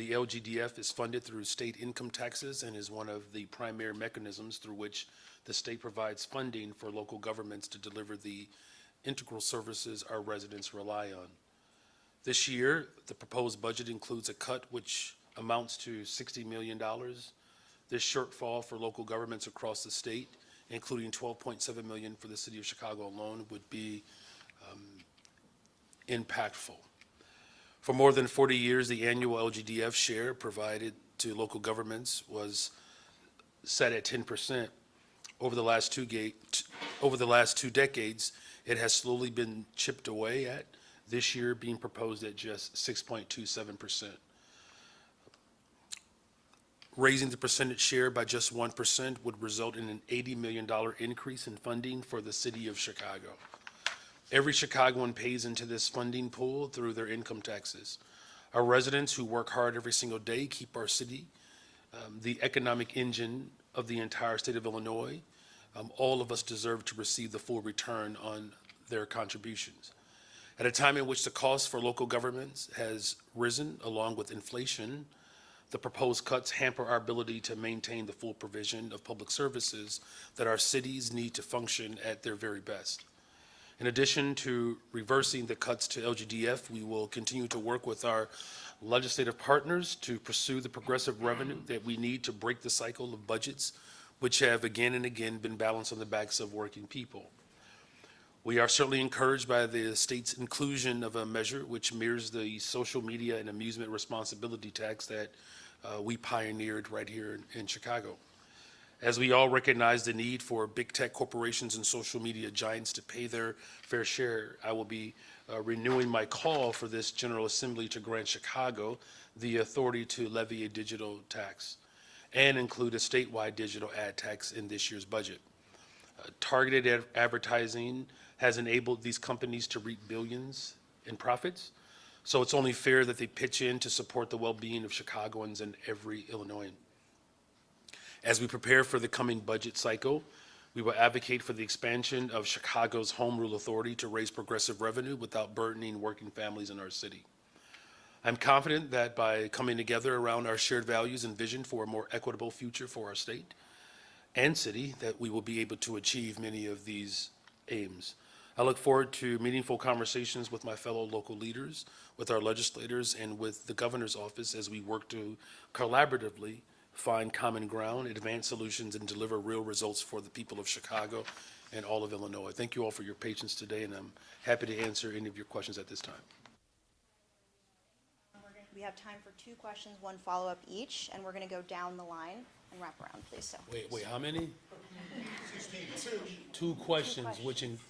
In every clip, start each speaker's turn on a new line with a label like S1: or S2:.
S1: The LGDF is funded through state income taxes and is one of the primary mechanisms through which the state provides funding for local governments to deliver the integral services our residents rely on. This year, the proposed budget includes a cut which amounts to $60 million. This shortfall for local governments across the state, including $12.7 million for the city of Chicago alone, would be impactful. For more than 40 years, the annual LGDF share provided to local governments was set at 10%. Over the last two decades, it has slowly been chipped away at, this year being proposed at just 6.27%. Raising the percentage share by just 1% would result in an $80 million increase in funding for the city of Chicago. Every Chicagoan pays into this funding pool through their income taxes. Our residents who work hard every single day keep our city the economic engine of the entire state of Illinois. All of us deserve to receive the full return on their contributions. At a time in which the cost for local governments has risen along with inflation, the proposed cuts hamper our ability to maintain the full provision of public services that our cities need to function at their very best. In addition to reversing the cuts to LGDF, we will continue to work with our legislative partners to pursue the progressive revenue that we need to break the cycle of budgets which have again and again been balanced on the backs of working people. We are certainly encouraged by the state's inclusion of a measure which mirrors the social media and amusement responsibility tax that we pioneered right here in Chicago. As we all recognize the need for big tech corporations and social media giants to pay their fair share, I will be renewing my call for this General Assembly to grant Chicago the authority to levy a digital tax and include a statewide digital ad tax in this year's budget. Targeted advertising has enabled these companies to reap billions in profits, so it's only fair that they pitch in to support the well-being of Chicagoans and every Illinoisan. As we prepare for the coming budget cycle, we will advocate for the expansion of Chicago's home rule authority to raise progressive revenue without burdening working families in our city. I'm confident that by coming together around our shared values and vision for a more equitable future for our state and city, that we will be able to achieve many of these aims. I look forward to meaningful conversations with my fellow local leaders, with our legislators, and with the governor's office as we work to collaboratively find common ground, advance solutions, and deliver real results for the people of Chicago and all of Illinois. Thank you all for your patience today, and I'm happy to answer any of your questions at this time.
S2: We have time for 2 questions, 1 follow-up each, and we're going to go down the line and wrap around, please. So.
S1: Wait, how many? 2 questions,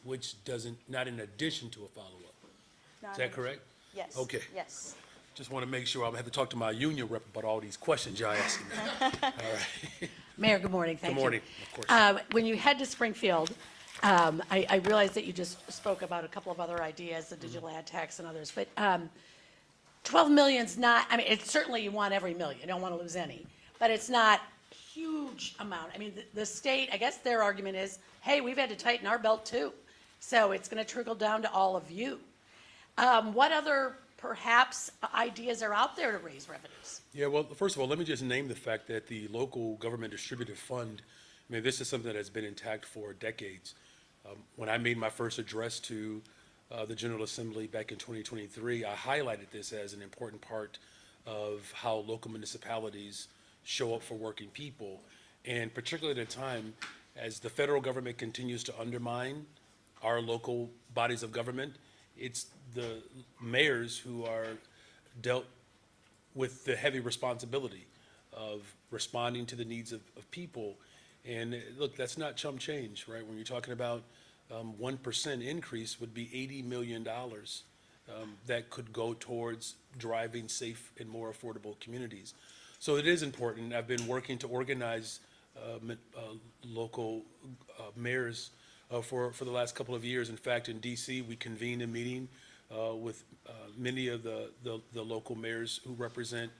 S1: which doesn't, not in addition to a follow-up. Is that correct?
S2: Yes.
S1: Okay.
S2: Yes.
S1: Just want to make sure I have to talk to my union rep about all these questions y'all asking me. All right.
S3: Mayor, good morning. Thank you.
S1: Good morning, of course.
S3: When you head to Springfield, I realize that you just spoke about a couple of other ideas, the digital ad tax and others, but 12 million's not, I mean, it's certainly you want every million, you don't want to lose any, but it's not a huge amount. I mean, the state, I guess their argument is, hey, we've had to tighten our belt too, so it's going to trickle down to all of you. What other perhaps ideas are out there to raise revenues?
S1: Yeah, well, first of all, let me just name the fact that the local government distributive fund, I mean, this is something that has been intact for decades. When I made my first address to the General Assembly back in 2023, I highlighted this as an important part of how local municipalities show up for working people. And particularly at a time as the federal government continues to undermine our local bodies of government, it's the mayors who are dealt with the heavy responsibility of responding to the needs of people. And look, that's not chump change, right? When you're talking about 1% increase would be $80 million that could go towards driving safe and more affordable communities. So it is important. I've been working to organize local mayors for the last couple of years. In fact, in DC, we convened a meeting with many of the local mayors who represent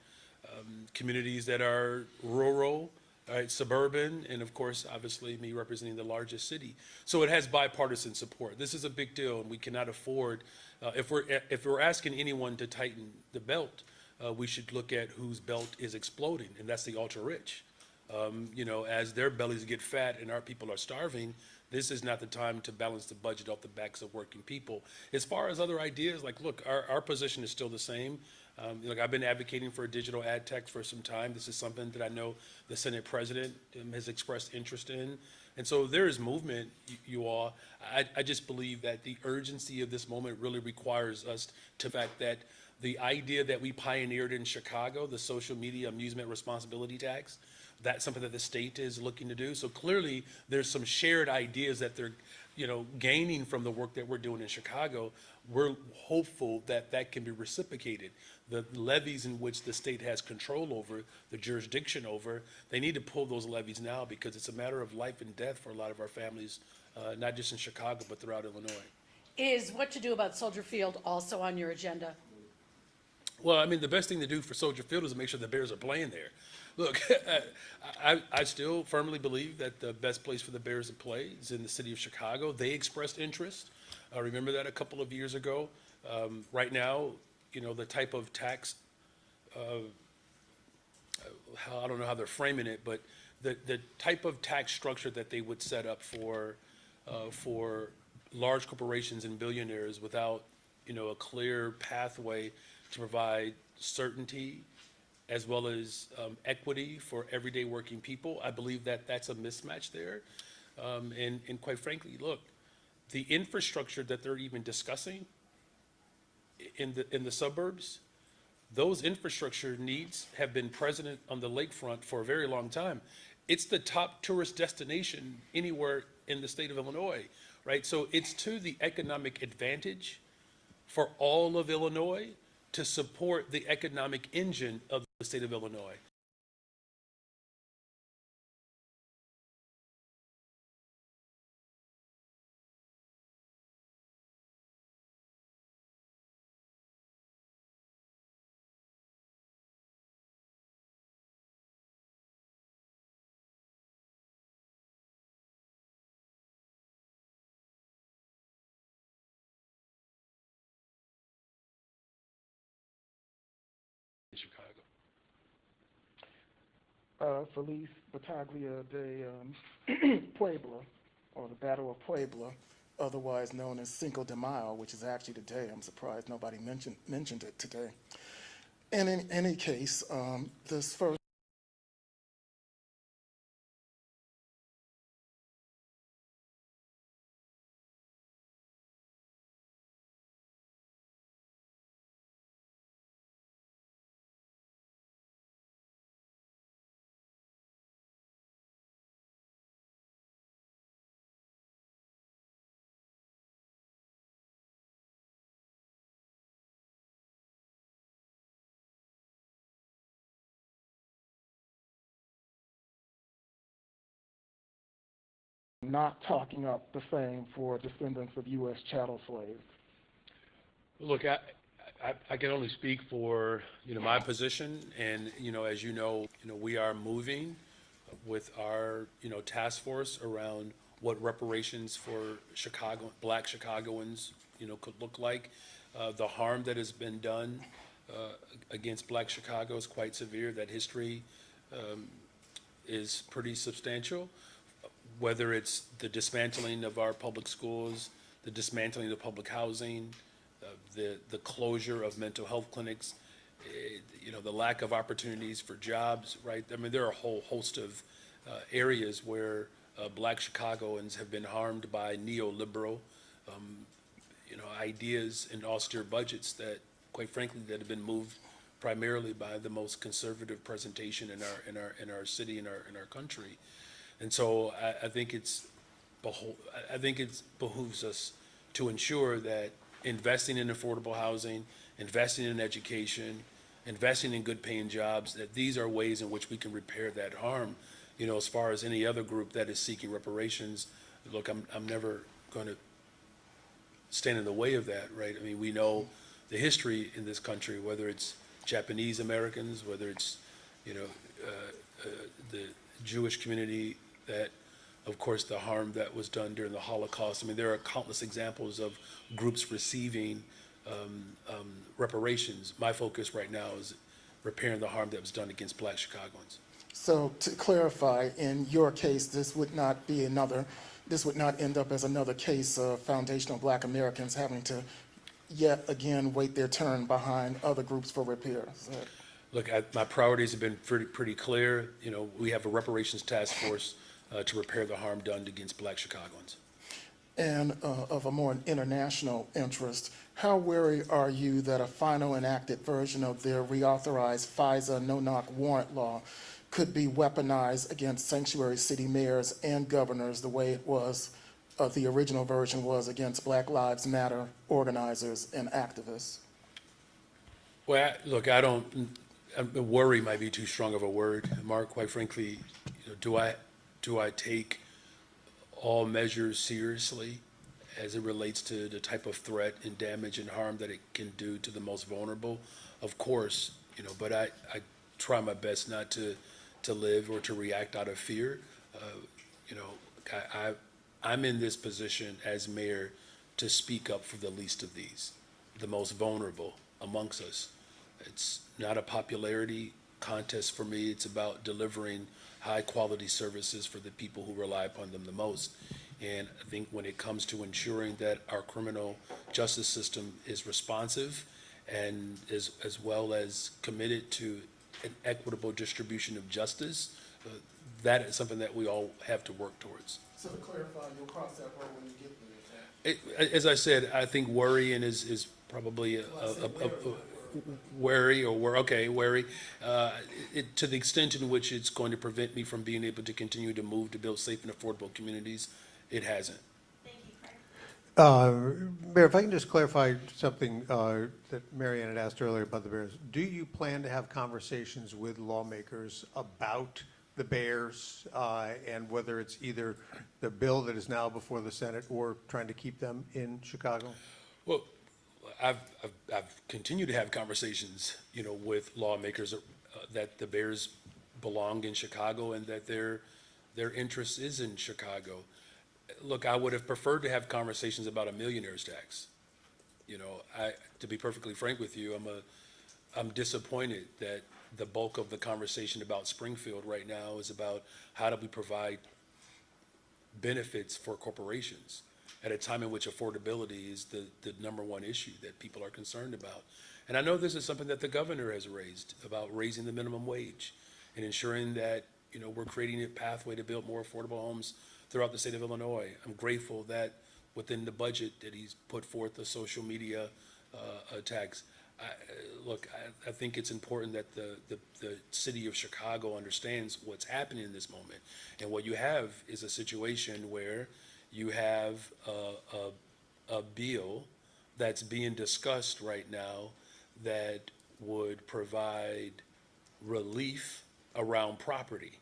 S1: communities that are rural, right, suburban, and of course, obviously me representing the largest city. So it has bipartisan support. This is a big deal, and we cannot afford, if we're asking anyone to tighten the belt, we should look at whose belt is exploding, and that's the ultra-rich. As their bellies get fat and our people are starving, this is not the time to balance the budget off the backs of working people. As far as other ideas, like, look, our position is still the same. I've been advocating for a digital ad tax for some time. This is something that I know the Senate president has expressed interest in. And so there is movement, you all. I just believe that the urgency of this moment really requires us to the fact that the idea that we pioneered in Chicago, the social media amusement responsibility tax, that's something that the state is looking to do. So clearly, there's some shared ideas that they're, gaining from the work that we're doing in Chicago. We're hopeful that that can be reciprocated. The levies in which the state has control over, the jurisdiction over, they need to pull those levies now because it's a matter of life and death for a lot of our families, not just in Chicago, but throughout Illinois.
S3: Is what to do about Soldier Field also on your agenda?
S1: Well, I mean, the best thing to do for Soldier Field is to make sure the Bears are playing there. Look, I still firmly believe that the best place for the Bears to play is in the city of Chicago. They expressed interest. I remember that a couple of years ago. Right now, the type of tax, I don't know how they're framing it, but the type of tax structure that they would set up for large corporations and billionaires without, a clear pathway to provide certainty as well as equity for everyday working people. I believe that that's a mismatch there. And quite frankly, look, the infrastructure that they're even discussing in the suburbs, those infrastructure needs have been present on the lakefront for a very long time. It's the top tourist destination anywhere in the state of Illinois, right? So it's to the economic advantage for all of Illinois to support the economic engine of the state of Illinois. In Chicago.
S4: Feliz Bataglia de Puebla, or the Battle of Puebla, otherwise known as Cinco de Mayo, which is actually today. I'm surprised nobody mentioned it today. And in any case, this first not talking up the same for descendants of U.S. chattel slaves.
S1: Look, I can only speak for, my position, and, as we are moving with our, task force around what reparations for Black Chicagoans, could look like. The harm that has been done against Black Chicago is quite severe. That history is pretty substantial, whether it's the dismantling of our public schools, the dismantling of public housing, the closure of mental health clinics, the lack of opportunities for jobs, right? I mean, there are a whole host of areas where Black Chicagoans have been harmed by neoliberal, ideas and austere budgets that, quite frankly, that have been moved primarily by the most conservative presentation in our city, in our country. And so I think it behooves us to ensure that investing in affordable housing, investing in education, investing in good paying jobs, that these are ways in which we can repair that harm. As far as any other group that is seeking reparations, look, I'm never going to stand in the way of that, right? I mean, we know the history in this country, whether it's Japanese Americans, whether it's, the Jewish community, that, of course, the harm that was done during the Holocaust. I mean, there are countless examples of groups receiving reparations. My focus right now repairing the harm that was done against Black Chicagoans.
S4: So to clarify, in your case, this would not end up as another case of foundational Black Americans having to yet again wait their turn behind other groups for repairs. Is that-
S1: Look, my priorities have been pretty clear. You know, we have a reparations task force to repair the harm done against Black Chicagoans.
S4: And of a more international interest, how wary are you that a final enacted version of their reauthorized FISA no-knock warrant law could be weaponized against sanctuary city mayors and governors the way it was, the original version was against Black Lives Matter organizers and activists?
S1: Well, look, worry might be too strong of a word, Mark. Quite frankly, you know, do I take all measures seriously as it relates to the type of threat and damage and harm that it can do to the most vulnerable? Of course, you know, but I try my best not to live or to react out of fear. You know, I'm in this position as mayor to speak up for the least of these, the most vulnerable amongst us. It's not a popularity contest for me. It's about delivering high-quality services for the people who rely upon them the most. And I think when it comes to ensuring that our criminal justice system is responsive and as well as committed to an equitable distribution of justice, that is something that we all have to work towards.
S4: So to clarify, you'll cross that road when you get there.
S1: As I said, I think worrying is probably wary. To the extent in which it's going to prevent me from being able to continue to move to build safe and affordable communities, it hasn't.
S2: Thank you, Craig.
S5: Mayor, if I can just clarify something that Mary Ann had asked earlier about the Bears. Do you plan to have conversations with lawmakers about the Bears and whether it's either the bill that is now before the Senate or trying to keep them in Chicago?
S1: Well, I've continued to have conversations, you know, with lawmakers that the Bears belong in Chicago and that their interest is in Chicago. Look, I would have preferred to have conversations about a millionaire's tax. You know, to be perfectly frank with you, I'm disappointed that the bulk of the conversation about Springfield right now is about how do we provide benefits for corporations at a time in which affordability is the number one issue that people are concerned about. And I know this is something that the governor has raised about raising the minimum wage and ensuring that, you know, we're creating a pathway to build more affordable homes throughout the state of Illinois. I'm grateful that within the budget that he's put forth a social media tax. I think it's important that the city of Chicago understands what's happening in this moment. And what you have is a situation where you have a bill that's being discussed right now that would provide relief around property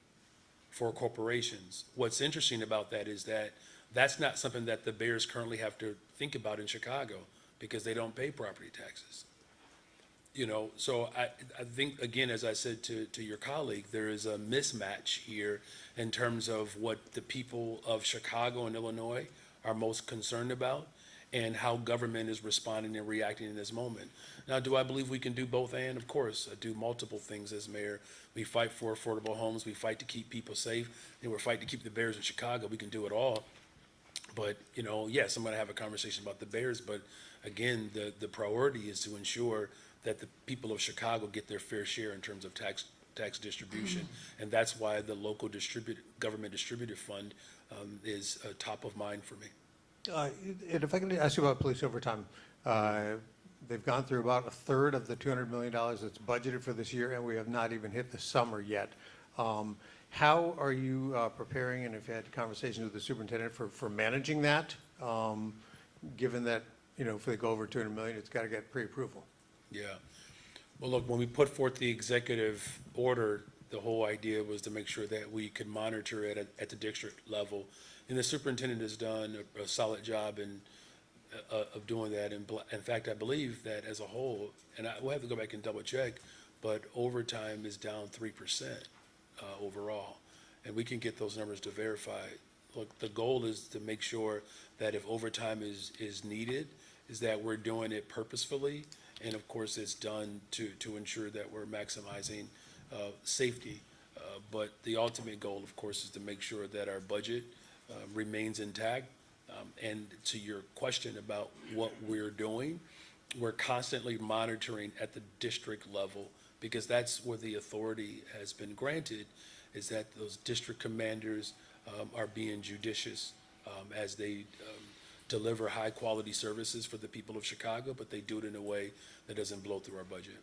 S1: for corporations. What's interesting about that is that that's not something that the Bears currently have to think about in Chicago because they don't pay property taxes. You know, so I think, again, as I said to your colleague, there is a mismatch here in terms of what the people of Chicago and Illinois are most concerned about and how government is responding and reacting in this moment. Now, do I believe we can do both? And of course, I do multiple things as mayor. We fight for affordable homes. We fight to keep people safe. And we're fighting to keep the Bears in Chicago. We can do it all. But, you know, yes, I'm going to have a conversation about the Bears. But again, the priority is to ensure that the people of Chicago get their fair share in terms of tax distribution. And that's why the local government distributive fund is top of mind for me.
S5: And if I can ask you about police overtime, they've gone through about a third of the $200 million that's budgeted for this year, and we have not even hit the summer yet. How are you preparing, and have you had conversations with the superintendent for managing that, given that, you know, if they go over $200 million, it's got to get pre-approval?
S1: Yeah. Well, look, when we put forth the executive order, the whole idea was to make sure that we could monitor it at the district level. And the superintendent has done a solid job of doing that. And in fact, I believe that as a whole, and we'll have to go back and double check, but overtime is down 3% overall. And we can get those numbers to verify. Look, the goal is to make sure that if overtime is needed, is that we're doing it purposefully And of course, it's done to ensure that we're maximizing safety. But the ultimate goal, of course, is to make sure that our budget remains intact. And to your question about what we're doing, we're constantly monitoring at the district level, because that's where the authority has been granted, is that those district commanders are being judicious as they deliver high-quality services for the people of Chicago, but they do it in a way that doesn't blow through our budget.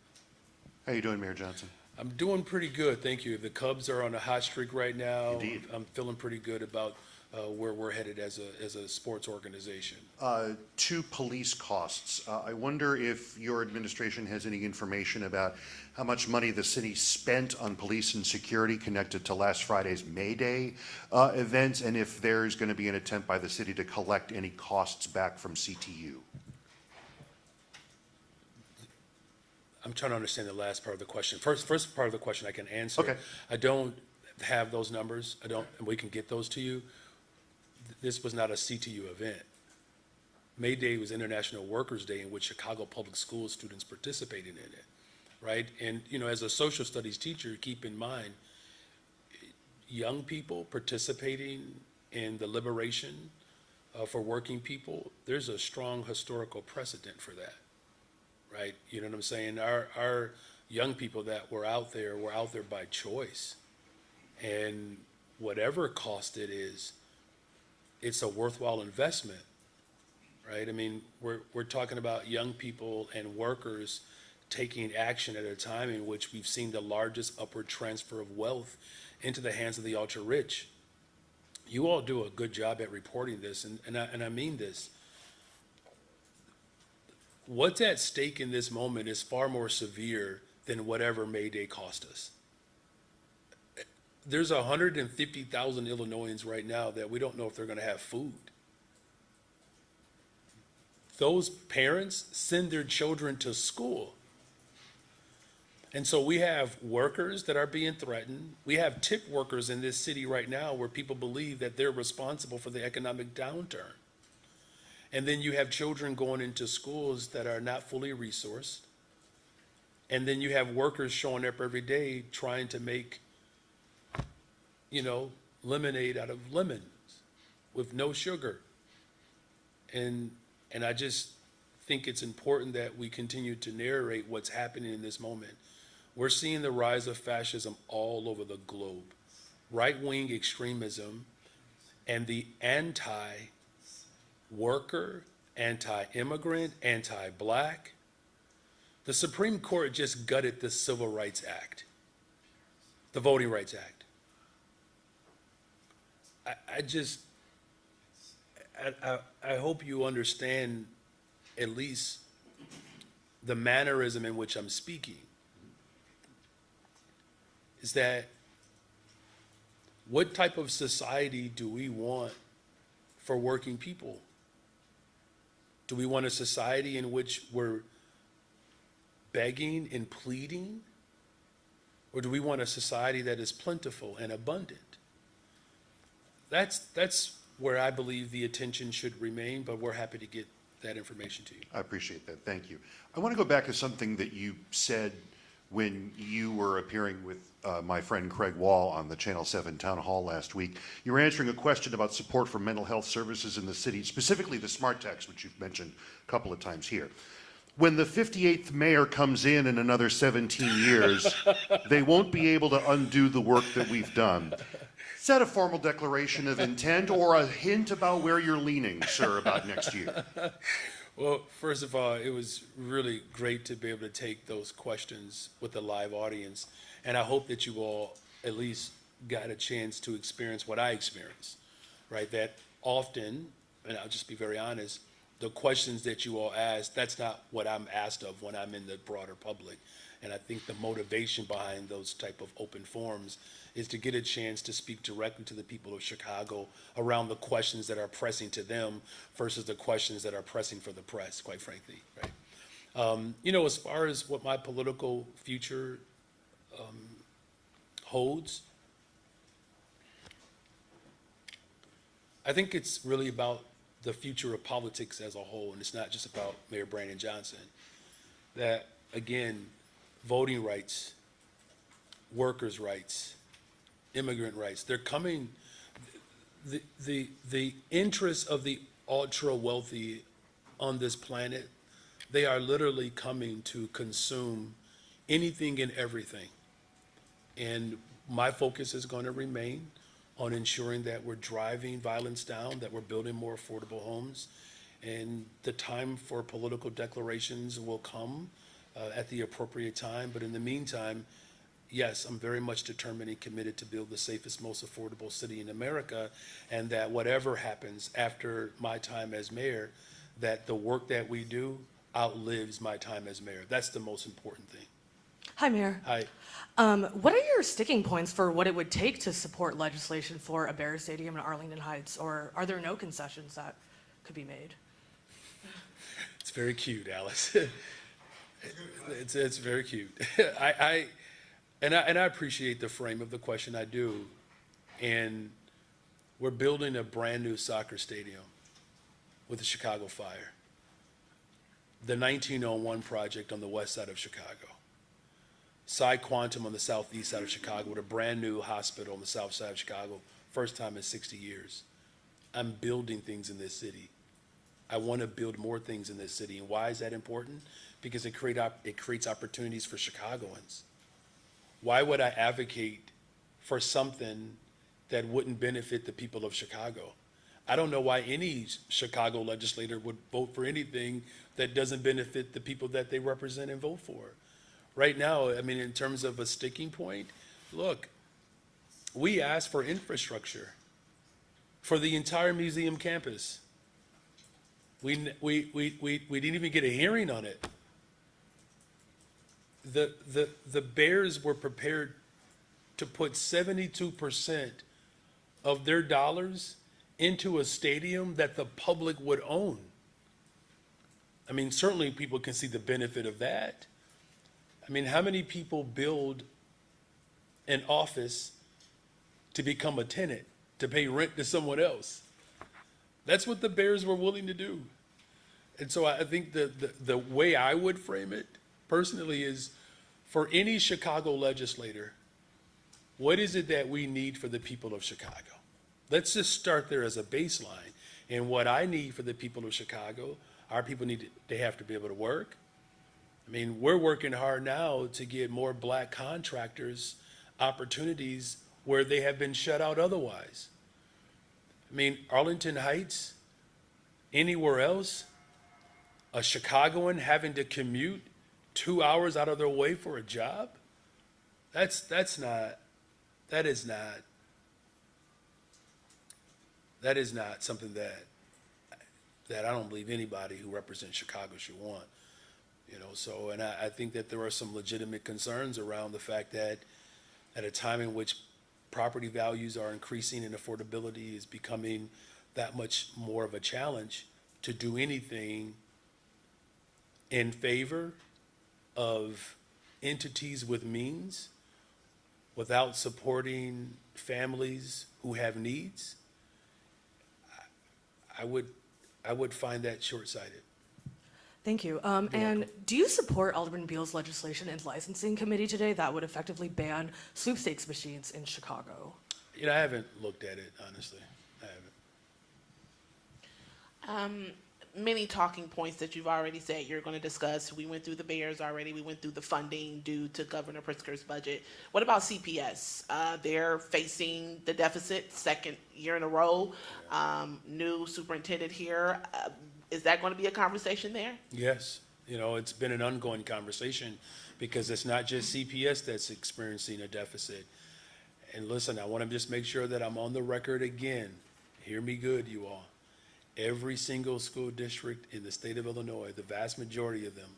S6: How you doing, Mayor Johnson?
S1: I'm doing pretty good, thank you. The Cubs are on a hot streak right now.
S6: Indeed.
S1: I'm feeling pretty good about where we're headed as a sports organization.
S6: To police costs, I wonder if your administration has any information about how much money the city spent on police and security connected to last Friday's Mayday event, and if there's going to be an attempt by the city to collect any costs back from CTU.
S1: I'm trying to understand the last part of the question. First part of the question I can answer.
S6: Okay.
S1: I don't have those numbers. I don't, and we can get those to you. This was not a CTU event. May Day was International Workers' Day, in which Chicago Public Schools students participated in it, right? And, you know, as a social studies teacher, keep in mind, young people participating in the liberation for working people, there's a strong historical precedent for that, right? You know what I'm saying? Our young people that were out there by choice. And whatever cost it is, it's a worthwhile investment, right? I mean, we're talking about young people and workers taking action at a time in which we've seen the largest upward transfer of wealth into the hands of the ultra-rich. You all do a good job at reporting this, and I mean this. What's at stake in this moment is far more severe than whatever May Day cost us. There's 150,000 Illinoisans right now that we don't know if they're going to have food. Those parents send their children to school. And so we have workers that are being threatened. We have tip workers in this city right now where people believe that they're responsible for the economic downturn. And then you have children going into schools that are not fully resourced. And then you have workers showing up every day trying to make, you know, lemonade out of lemons with no sugar. And I just think it's important that we continue to narrate what's happening in this moment. We're seeing the rise of fascism all over the globe. Right-wing extremism and the anti-worker, anti-immigrant, anti-black. The Supreme Court just gutted the Civil Rights Act, the Voting Rights Act. I hope you understand at least the mannerism in which I'm speaking. Is that what type of society do we want for working people? Do we want a society in which we're begging and pleading? Or do we want a society that is plentiful and abundant? That's where I believe the attention should remain, but we're happy to get that information to you.
S6: I appreciate that. Thank you. I want to go back to something that you said when you were appearing with my friend Craig Wall on the Channel 7 Town Hall last week. You were answering a question about support for mental health services in the city, specifically the smart tax, which you've mentioned a couple of times here. When the 58th mayor comes in another 17 years, they won't be able to undo the work that we've done. Is that a formal declaration of intent or a hint about where you're leaning, sir, about next year?
S1: Well, first of all, it was really great to be able to take those questions with a live audience. And I hope that you all at least got a chance to experience what I experienced, right? That often, and I'll just be very honest, the questions that you all ask, that's not what I'm asked of when I'm in the broader public. And I think the motivation behind those type of open forums is to get a chance to speak directly to the people of Chicago around the questions that are pressing to them versus the questions that are pressing for the press, quite frankly, right? You know, as far as what my political future holds, I think it's really about the future of politics as a whole, and it's not just about Mayor Brandon Johnson. that, again, voting rights, workers' rights, immigrant rights, they're coming, the interests of the ultra wealthy on this planet, they are literally coming to consume anything and everything. And my focus is going to remain on ensuring that we're driving violence down, that we're building more affordable homes. And the time for political declarations will come at the appropriate time. But in the meantime, yes, I'm very much determined and committed to build the safest, most affordable city in America. And that whatever happens after my time as mayor, that the work that we do outlives my time as mayor. That's the most important thing.
S7: Hi, Mayor.
S1: Hi.
S7: What are your sticking points for what it would take to support legislation for a Bears Stadium in Arlington Heights, or are there no concessions that could be made?
S1: It's very cute, Alice. It's very cute. I appreciate the frame of the question. I do. And we're building a brand new soccer stadium with the Chicago Fire. The 1901 project on the west side of Chicago. Psi Quantum on the southeast side of Chicago with a brand new hospital on the south side of Chicago. First time in 60 years. I'm building things in this city. I want to build more things in this city. And why is that important? Because it creates opportunities for Chicagoans. Why would I advocate for something that wouldn't benefit the people of Chicago? I don't know why any Chicago legislator would vote for anything that doesn't benefit the people that they represent and vote for. Right now, I mean, in terms of a sticking point, look, we asked for infrastructure for the entire museum campus. We didn't even get a hearing on it. The Bears were prepared to put 72% of their dollars into a stadium that the public would own. I mean, certainly people can see the benefit of that. I mean, how many people build an office to become a tenant, to pay rent to someone else? That's what the Bears were willing to do. And so I think the way I would frame it personally is, for any Chicago legislator, what is it that we need for the people of Chicago? Let's just start there as a baseline. And what I need for the people of Chicago, our people they have to be able to work. I mean, we're working hard now to get more black contractors opportunities where they have been shut out otherwise. I mean, Arlington Heights, anywhere else, a Chicagoan having to commute 2 hours out of their way for a job, that is not something that I don't believe anybody who represents Chicago should want. You know, so, and I think that there are some legitimate concerns around the fact that at a time in which property values are increasing and affordability is becoming that much more of a challenge, to do anything in favor of entities with means without supporting families who have needs, I would find that short-sighted.
S7: Thank you. And do you support Alderman Beal's legislation in licensing committee today that would effectively ban sweepstakes machines in Chicago?
S1: You know, I haven't looked at it, honestly. I haven't.
S8: Many talking points that you've already said you're going to discuss. We went through the Bears already. We went through the funding due to Governor Pritzker's budget. What about CPS? They're facing the deficit, second year in a row. New superintendent here. Is that going to be a conversation there?
S1: Yes. You know, it's been an ongoing conversation because it's not just CPS that's experiencing a deficit. And listen, I want to just make sure that I'm on the record again. Hear me good, you all. Every single school district in the state of Illinois, the vast majority of them,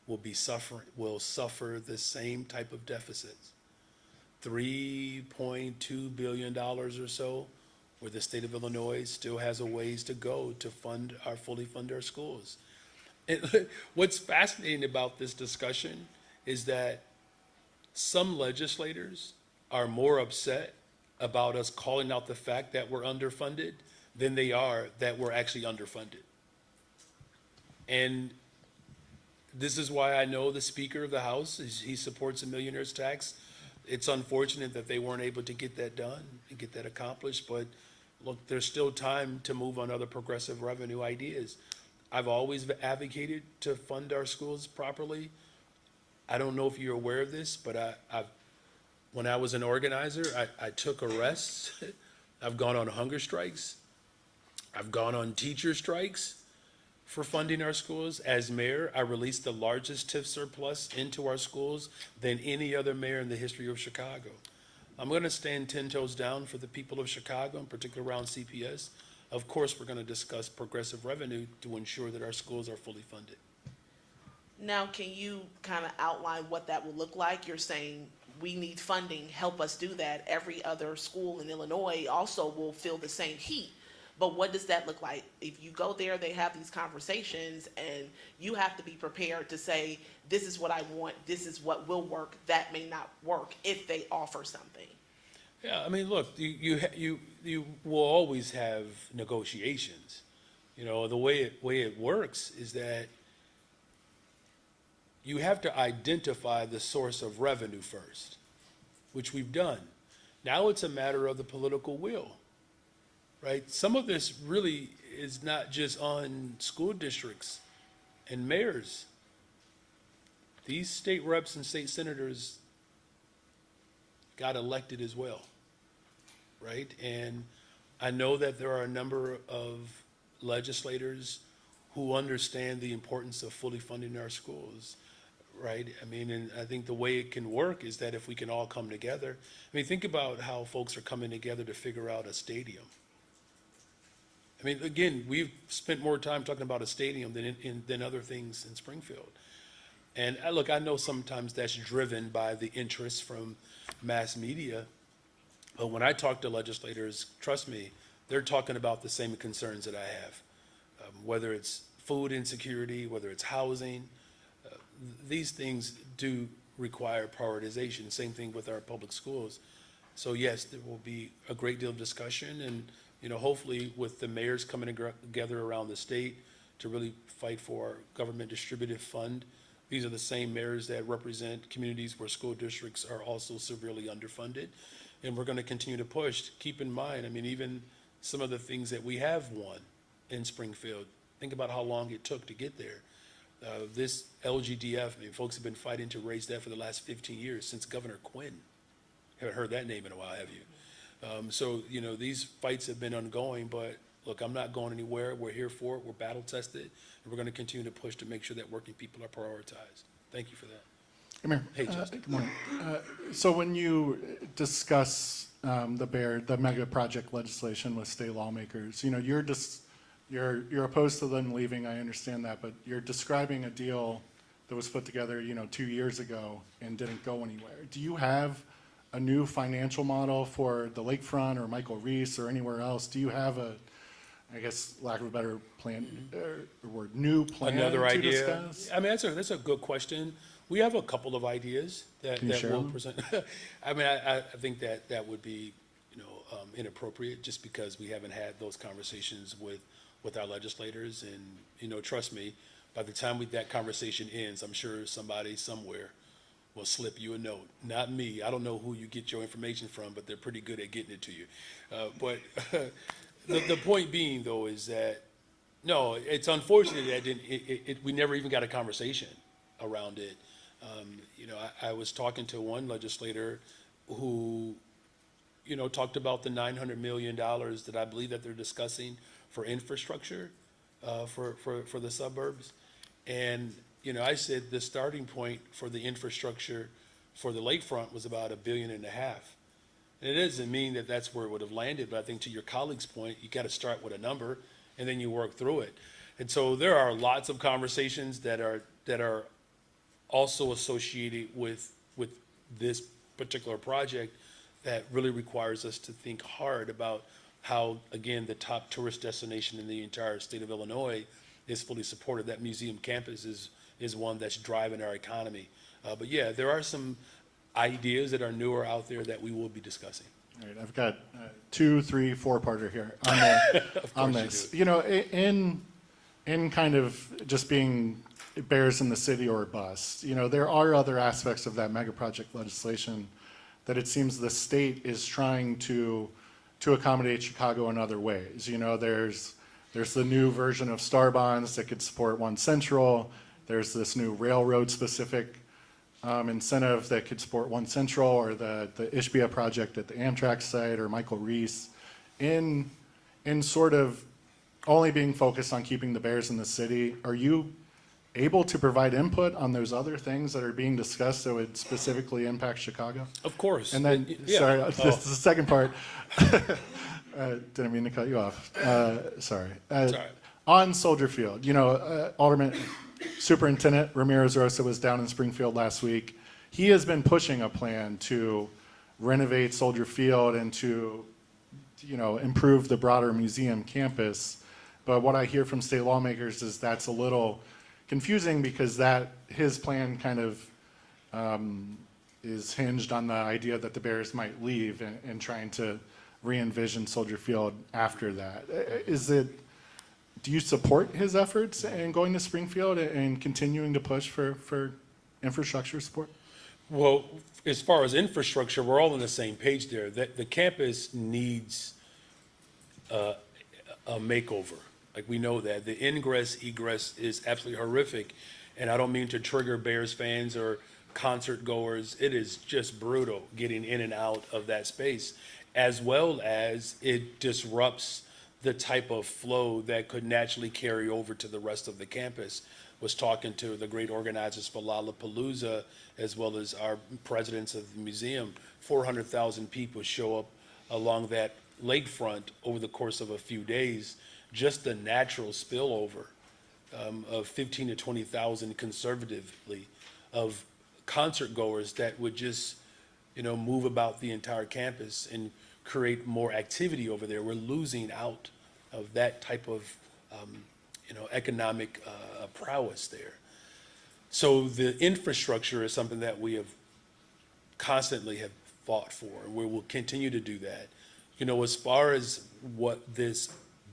S1: will suffer the same type of deficits. $3.2 billion or so, where the state of Illinois still has a ways to go to fully fund our schools. And what's fascinating about this discussion is that some legislators are more upset about us calling out the fact that we're underfunded than they are that we're actually underfunded. And this is why I know the Speaker of the House, he supports a millionaire's tax. It's unfortunate that they weren't able to get that done and get that accomplished, but look, there's still time to move on other progressive revenue ideas. I've always advocated to fund our schools properly. I don't know if you're aware of this, but when I was an organizer, I took arrests. I've gone on hunger strikes. I've gone on teacher strikes for funding our schools. As mayor, I released the largest TIF surplus into our schools than any other mayor in the history of Chicago. I'm going to stand 10 toes down for the people of Chicago, in particular around CPS. Of course, we're going to discuss progressive revenue to ensure that our schools are fully funded.
S8: Now, can you kind of outline what that will look like? You're saying we need funding, help us do that. Every other school in Illinois also will feel the same heat. But what does that look like? If you go there, they have these conversations, and you have to be prepared to say, this is what I want, this is what will work, that may not work if they offer something.
S1: Yeah, I mean, look, you will always have negotiations. You know, the way it works is that you have to identify the source of revenue first, which we've done. Now it's a matter of the political will, right? Some of this really is not just on school districts and mayors. These state reps and state senators got elected as well, right? And I know that there are a number of legislators who understand the importance of fully funding our schools, right? I mean, and I think the way it can work is that if we can all come together. I mean, think about how folks are coming together to figure out a stadium. I mean, again, we've spent more time talking about a stadium than other things in Springfield. And look, I know sometimes that's driven by the interest from mass media, but when I talk to legislators, trust me, they're talking about the same concerns that I have, whether it's food insecurity, whether it's housing. These things do require prioritization. Same thing with our public schools. So yes, there will be a great deal of discussion, and you know, hopefully with the mayors coming together around the state to really fight for our government distributive fund. These are the same mayors that represent communities where school districts are also severely underfunded. And we're going to continue to push. Keep in mind, I mean, even some of the things that we have won in Springfield, think about how long it took to get there. This LGDF, I mean, folks have been fighting to raise that for the last 15 years since Governor Quinn. Haven't heard that name in a while, have you? So, you know, these fights have been ongoing, but look, I'm not going anywhere. We're here for it. We're battle tested, and we're going to continue to push to make sure that working people are prioritized. Thank you for that.
S9: Mayor.
S1: Hey, Justin.
S9: Good morning. So when you discuss the mega project legislation with state lawmakers, you know, you're opposed to them leaving, I understand that, but you're describing a deal that was put together, you know, 2 years ago and didn't go anywhere. Do you have a new financial model for the lakefront or Michael Reese or anywhere else? Do you have a, I guess, lack of a better plan, or new plan
S1: Another
S9: to
S1: idea?
S9: discuss?
S1: I mean, that's a good question. We have a couple of ideas that
S9: Can you share
S1: we'll
S9: them?
S1: present. I mean, I think that would be, you know, inappropriate just because we haven't had those conversations with our legislators. And, you know, trust me, by the time that conversation ends, I'm sure somebody somewhere will slip you a note. Not me. I don't know who you get your information from, but they're pretty good at getting it to you. But the point being, though, is that, no, it's unfortunate that we never even got a conversation around it. You know, I was talking to one legislator who, you know, talked about the $900 million that I believe that they're discussing for infrastructure for the suburbs. And, you know, I said the starting point for the infrastructure for the lakefront was about $1.5 billion. And it doesn't mean that that's where it would have landed, but I think to your colleague's point, you got to start with a number and then you work through it. And so there are lots of conversations that are also associated with this particular project that really requires us to think hard about how, again, the top tourist destination in the entire state of Illinois is fully supported. That museum campus is one that's driving our economy. But yeah, there are some ideas that are newer out there that we will be discussing.
S9: All right, I've got 2, 3, 4-parter here on this. You know, in kind of just being bears in the city or bust. You know, there are other aspects of that mega project legislation that it seems the state is trying to accommodate Chicago in other ways. You know, there's the new version of Star Bonds that could support One Central. There's this new railroad-specific incentive that could support One Central, or the Ishbia project at the Amtrak site, or Michael Reese, in sort of only being focused on keeping the bears in the city. Are you able to provide input on those other things that are being discussed that would specifically impact Chicago?
S1: Of course.
S9: And then,
S1: Yeah.
S9: sorry,
S1: Oh.
S9: this is the second part. Didn't mean to cut you off. Sorry.
S1: It's all right.
S9: On Soldier Field, you know, Alderman Superintendent Ramirez Rosa was down in Springfield last week. He has been pushing a plan to renovate Soldier Field and to, you know, improve the broader museum campus. But what I hear from state lawmakers is that's a little confusing, because that his plan kind of is hinged on the idea that the Bears might leave, and trying to re-envision Soldier Field after that. Do you support his efforts in going to Springfield and continuing to push for infrastructure support?
S1: Well, as far as infrastructure, we're all on the same page there. The campus needs a makeover. Like, we know that. The ingress, egress is absolutely horrific. And I don't mean to trigger Bears fans or concert goers. It is just brutal getting in and out of that space, as well as it disrupts the type of flow that could naturally carry over to the rest of the campus. Was talking to the great organizers for Lollapalooza, as well as our presidents of the museum. 400,000 people show up along that lakefront over the course of a few days. Just the natural spillover of 15 to 20,000 conservatively of concert goers that would just, you know, move about the entire campus and create more activity over there. We're losing out of that type of, you know, economic prowess there. So the infrastructure is something that we have constantly have fought for, and we will continue to do that. You know, as far as what this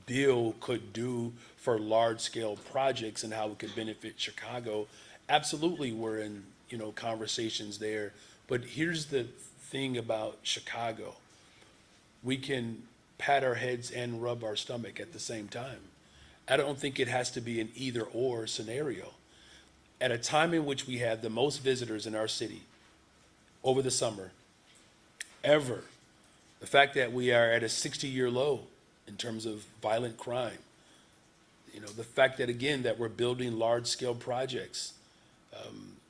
S1: bill could do for large-scale projects and how it could benefit Chicago, absolutely, we're in, you know, conversations there. But here's the thing about Chicago. We can pat our heads and rub our stomach at the same time. I don't think it has to be an either-or scenario. At a time in which we have the most visitors in our city over the summer ever, the fact that we are at a 60-year low in terms of violent crime, you know, the fact that, again, that we're building large-scale projects,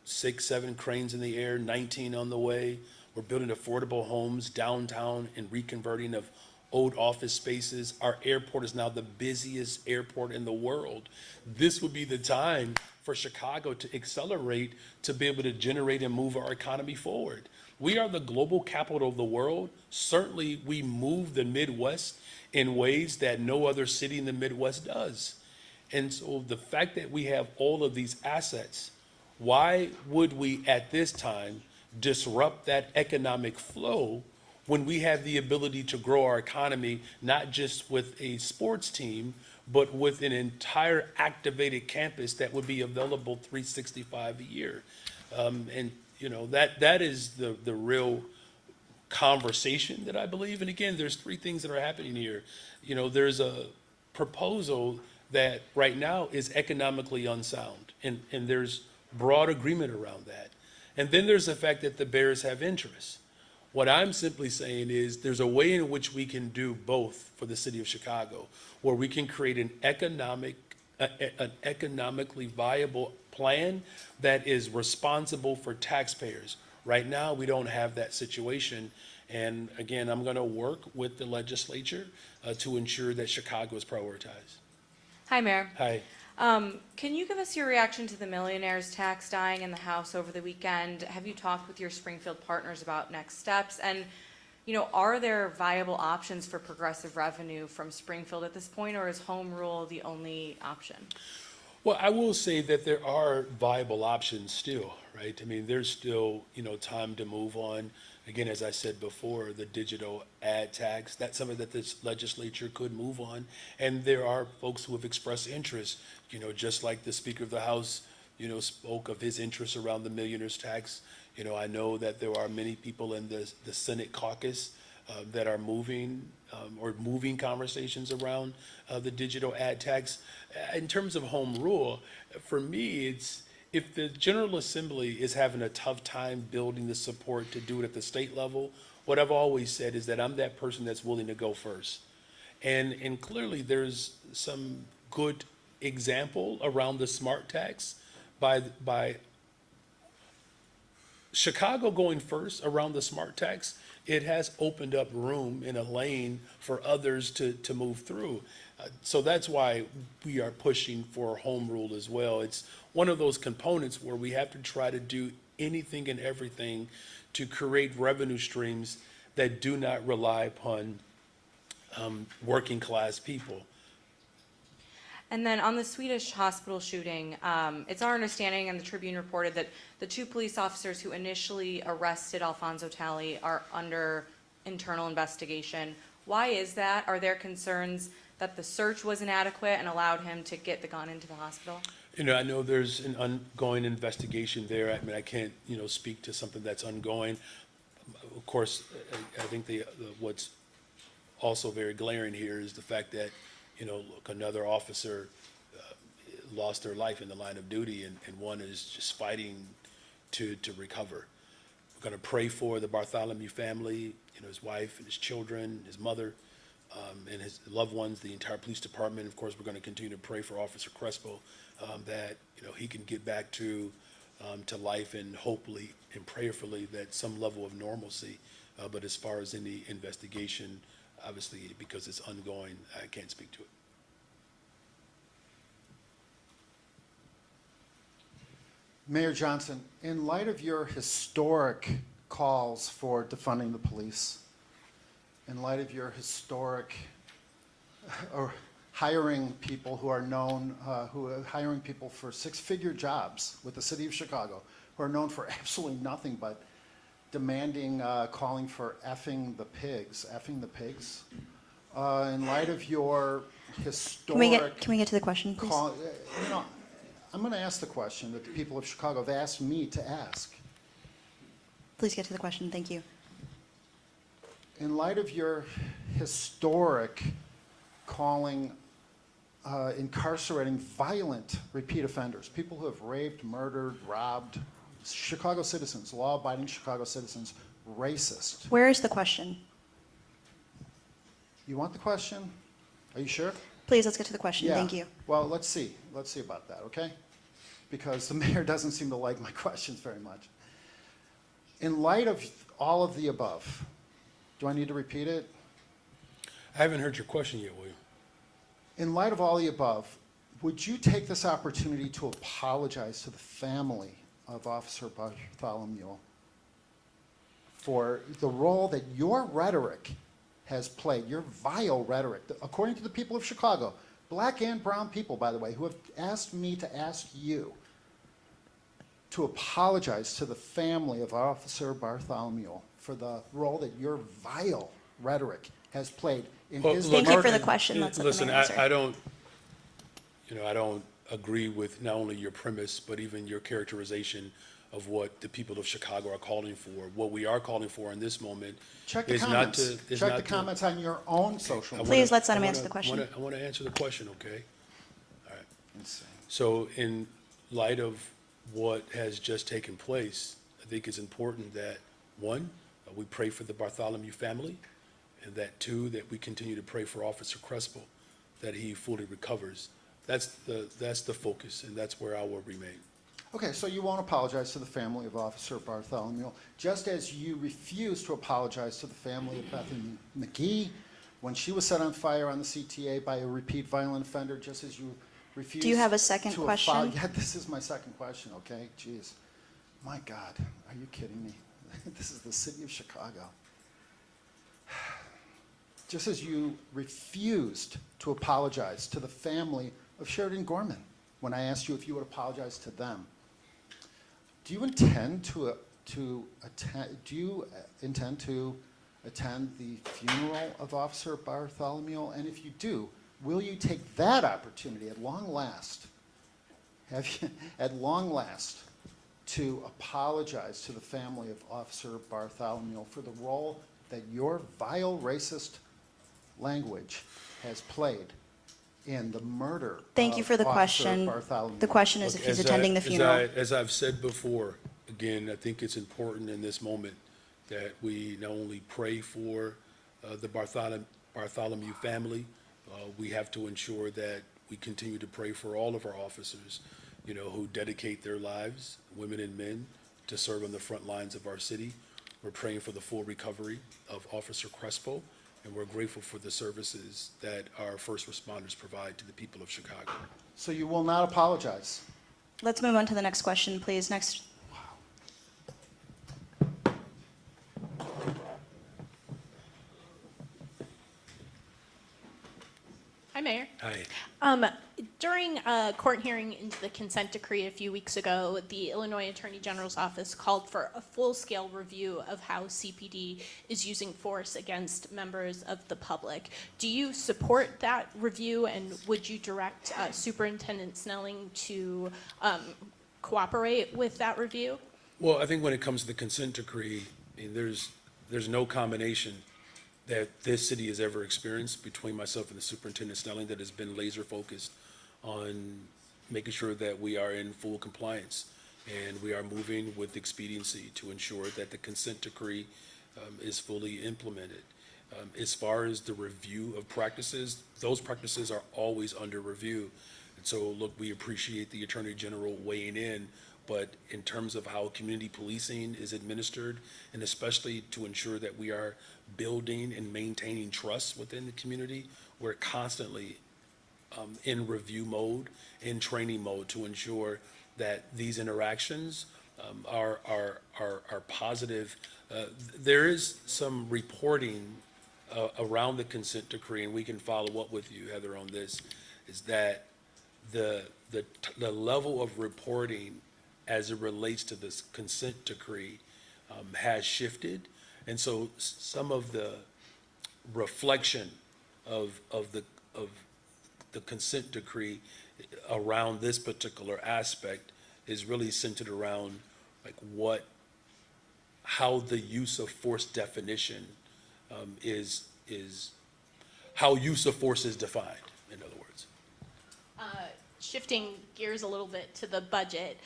S1: 6, 7 cranes in the air, 19 on the way. We're building affordable homes downtown and reconverting of old office spaces. Our airport is now the busiest airport in the world. This would be the time for Chicago to accelerate, to be able to generate and move our economy forward. We are the global capital of the world. Certainly, we move the Midwest in ways that no other city in the Midwest does. And so the fact that we have all of these assets, why would we at this time disrupt that economic flow when we have the ability to grow our economy, not just with a sports team, but with an entire activated campus that would be available 365 a year? And, you know, that is the real conversation that I believe. And again, there's 3 things that are happening here. You know, there's a proposal that right now is economically unsound, and there's broad agreement around that. And then there's the fact that the Bears have interests. What I'm simply saying is there's a way in which we can do both for the city of Chicago, where we can create an economically viable plan that is responsible for taxpayers. Right now, we don't have that situation. And again, I'm going to work with the legislature to ensure that Chicago is prioritized.
S10: Hi, Mayor.
S1: Hi.
S10: Can you give us your reaction to the millionaire's tax dying in the House over the weekend? Have you talked with your Springfield partners about next steps? And, you know, are there viable options for progressive revenue from Springfield at this point, or is home rule the only option?
S1: Well, I will say that there are viable options still, right? I mean, there's still, you know, time to move on. Again, as I said before, the digital ad tax, that's something that this legislature could move on. And there are folks who have expressed interest, you know, just like the Speaker of the House spoke of his interest around the millionaire's tax. I know that there are many people in the Senate caucus that are moving conversations around the digital ad tax. In terms of home rule, for me, it's if the General Assembly is having a tough time building the support to do it at the state level, what I've always said is that I'm that person that's willing to go first. And clearly there's some good example around the smart tax by Chicago going first around the smart tax. It has opened up room in a lane for others to move through. So that's why we are pushing for home rule as well. It's one of those components where we have to try to do anything and everything to create revenue streams that do not rely upon working class people.
S10: And then on the Swedish hospital shooting, it's our understanding, and the Tribune reported, that the 2 police officers who initially arrested Alfonso Talley are under internal investigation. Why is that? Are there concerns that the search was inadequate and allowed him to get the gun into the hospital?
S1: I know there's an ongoing investigation there. I mean, I can't, speak to something that's ongoing. Of course, I think what's also very glaring here is the fact that, look, another officer lost their life in the line of duty, and one is just fighting to recover. We're going to pray for the Bartholomew family, his wife and his children, his mother, and his loved ones, the entire police department. Of course, we're going to continue to pray for Officer Crespo that he can get back to life, and hopefully and prayerfully that some level of normalcy. But as far as any investigation, obviously, because it's ongoing, I can't speak to it.
S11: Mayor Johnson, in light of your historic calls for defunding the police, in light of your historic or hiring people who are known, hiring people for 6-figure jobs with the city of Chicago, who are known for absolutely nothing but demanding, calling for effing the pigs, in light of your historic.
S2: Can we get to the question, please?
S11: I'm going to ask the question that the people of Chicago have asked me to ask.
S2: Please get to the question. Thank you.
S11: In light of your historic calling, incarcerating violent repeat offenders, people who have raped, murdered, robbed, Chicago citizens, law-abiding Chicago citizens, racist.
S2: Where is the question?
S11: You want the question? Are you sure?
S2: Please, let's get to the question.
S11: Yeah.
S2: Thank you.
S11: Well, let's see. Let's see about that, okay? Because the mayor doesn't seem to like my questions very much. In light of all of the above, do I need to repeat it?
S1: I haven't heard your question yet, William.
S11: In light of all the above, would you take this opportunity to apologize to the family of Officer Bartholomew for the role that your rhetoric has played, your vile rhetoric, according to the people of Chicago, black and brown people, by the way, who have asked me to ask you to apologize to the family of Officer Bartholomew for the role that your vile rhetoric has played in his
S2: Thank you for the
S11: murder.
S2: question. Let's let the
S1: Listen,
S2: mayor answer.
S1: I don't agree with not only your premise, but even your characterization of what the people of Chicago are calling for. What we are calling for in this moment
S11: Check the
S1: is not
S11: comments.
S1: to.
S11: Check the comments on your own social media.
S2: Please, let's let him answer the question.
S1: I want to answer the question, okay? All right.
S11: Insane.
S1: So in light of what has just taken place, I think it's important that, one, we pray for the Bartholomew family, and that, two, that we continue to pray for Officer Crespo, that he fully recovers. That's the focus, and that's where I will remain.
S11: Okay, so you won't apologize to the family of Officer Bartholomew, just as you refused to apologize to the family of Bethany McGee when she was set on fire on the CTA by a repeat violent offender, just as you refused.
S2: Do you have a second
S11: to
S2: question?
S11: Yeah, this is my second question, okay? Jeez. My God, are you kidding me? This is the city of Chicago. Just as you refused to apologize to the family of Sheridan Gorman when I asked you if you would apologize to them. Do you intend to attend the funeral of Officer Bartholomew? And if you do, will you take that opportunity at long last have you, at long last, to apologize to the family of Officer Bartholomew for the role that your vile racist language has played in the murder
S2: Thank you
S11: of
S2: for the
S11: Officer
S2: question.
S11: Bartholomew?
S2: The question is if he's attending the funeral.
S1: As I've said before, again, I think it's important in this moment that we not only pray for the Bartholomew family, we have to ensure that we continue to pray for all of our officers, you know, who dedicate their lives, women and men, to serve on the front lines of our city. We're praying for the full recovery of Officer Crespo, and we're grateful for the services that our first responders provide to the people of Chicago.
S11: So you will not apologize?
S2: Let's move on to the next question, please. Next.
S12: Hi, Mayor.
S1: Hi.
S12: During a court hearing into the consent decree a few weeks ago, the Illinois Attorney General's office called for a full-scale review of how CPD is using force against members of the public. Do you support that review, and would you direct Superintendent Snelling to cooperate with that review?
S1: Well, I think when it comes to the consent decree, I mean, there's no combination that this city has ever experienced between myself and the Superintendent Snelling that has been laser focused on making sure that we are in full compliance and we are moving with expediency to ensure that the consent decree is fully implemented. As far as the review of practices, those practices are always under review. And so, look, we appreciate the Attorney General weighing in, but in terms of how community policing is administered, and especially to ensure that we are building and maintaining trust within the community, we're constantly in review mode, in training mode, to ensure that these interactions are positive. There is some reporting around the consent decree, and we can follow up with you, Heather, on this, is that the level of reporting as it relates to this consent decree has shifted. And so some of the reflection of the consent decree around this particular aspect is really centered around like how the use of force definition is how use of force is defined, in other words.
S12: Shifting gears a little bit to the budget,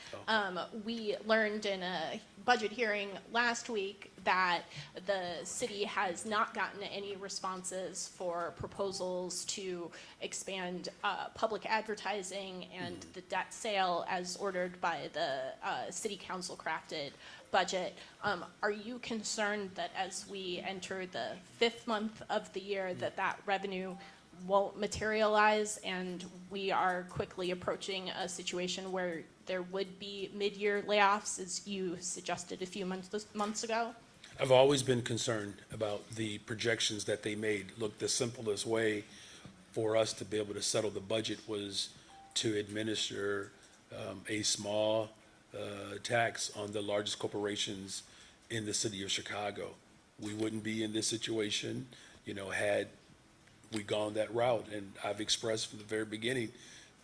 S12: we learned in a budget hearing last week that the city has not gotten any responses for proposals to expand public advertising and the debt sale as ordered by the city council crafted budget. Are you concerned that as we enter the 5th month of the year that revenue won't materialize and we are quickly approaching a situation where there would be mid-year layoffs, as you suggested a few months ago?
S1: I've always been concerned about the projections that they made. Look, the simplest way for us to be able to settle the budget was to administer a small tax on the largest corporations in the city of Chicago. We wouldn't be in this situation, you know, had we gone that route. And I've expressed from the very beginning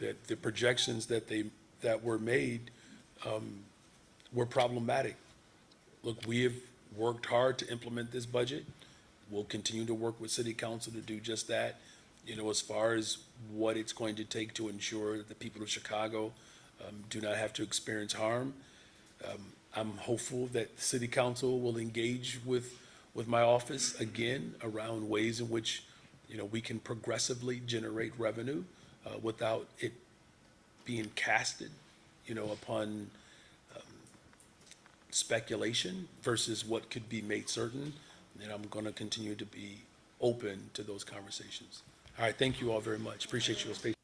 S1: that the projections that were made were problematic. Look, we have worked hard to implement this budget. We'll continue to work with City Council to do just that. You know, as far as what it's going to take to ensure that the people of Chicago do not have to experience harm, I'm hopeful that City Council will engage with my office again around ways in which, you know, we can progressively generate revenue without it being casted, you know, upon speculation versus what could be made certain. And I'm going to continue to be open to those conversations. All right, thank you all very much. Appreciate your space.